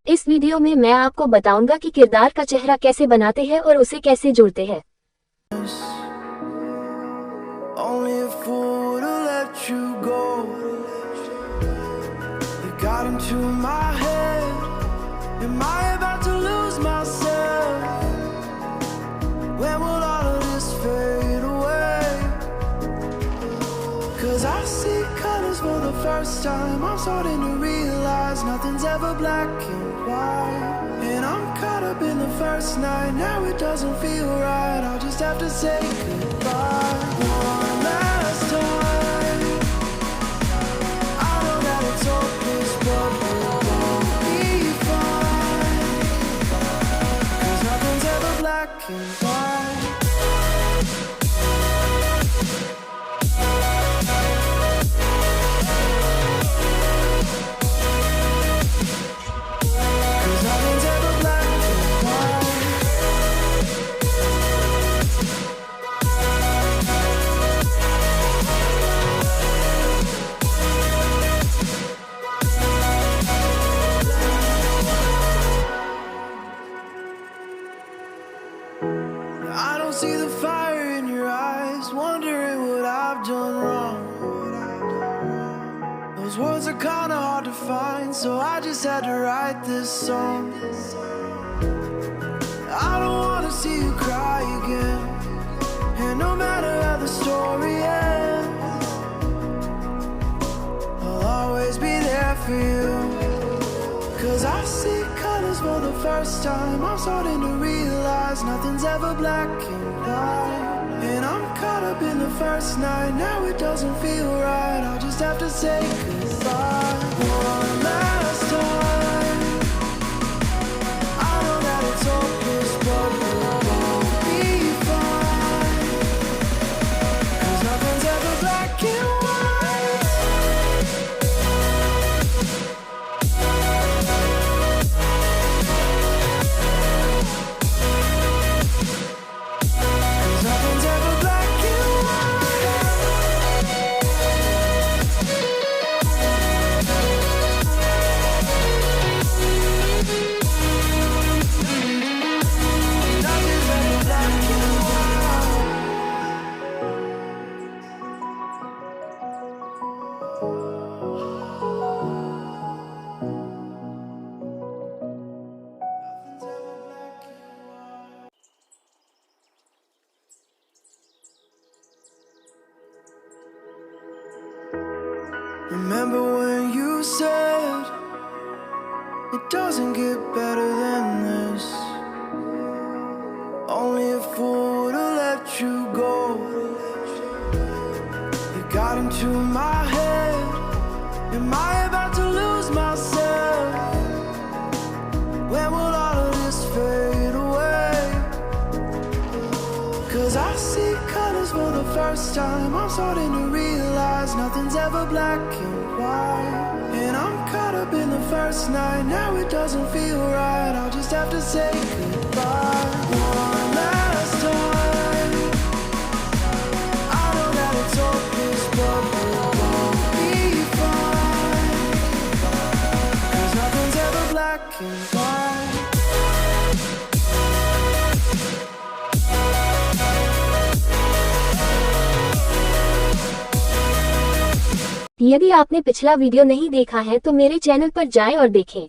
इस वीडियो में मैं आपको बताऊंगा कि किरदार का चेहरा कैसे बनाते हैं और उसे कैसे जोड़ते हैं। For the first time, I'm starting to realize nothing's ever black and white. And I'm caught up in the first night, now it doesn't feel right. I'll just have to say goodbye one last time. I know that it's hopeless, but we'll be fine. 'Cause nothing's ever black and white. I don't see the fire in your eyes, wondering what I've done wrong. Those words are kinda hard to find, so I just had to write this song. I don't wanna see you cry again, and no matter how the story ends, I'll always be there for you. 'Cause I see colors for the first time, I'm starting to realize nothing's ever black and white. And I'm caught up in the first night, now it doesn't feel right. I'll just have to say goodbye one last time. I know that it's hopeless, but we'll both be fine. 'Cause nothing's ever black and white. Remember when you said it doesn't get better than this? Only a fool would've let you go. You got into my head. Am I about to lose myself? When will all of this fade away? 'Cause I see colors for the first time, I'm starting to realize nothing's ever black and white. And I'm caught up in the first night, now it doesn't feel right. I'll just have to say goodbye one last time. I know that it's hopeless, but we'll both be fine. 'Cause nothing's ever black and white. यदि आपने पिछला video नहीं देखा है तो मेरे channel पर जाएं और देखें।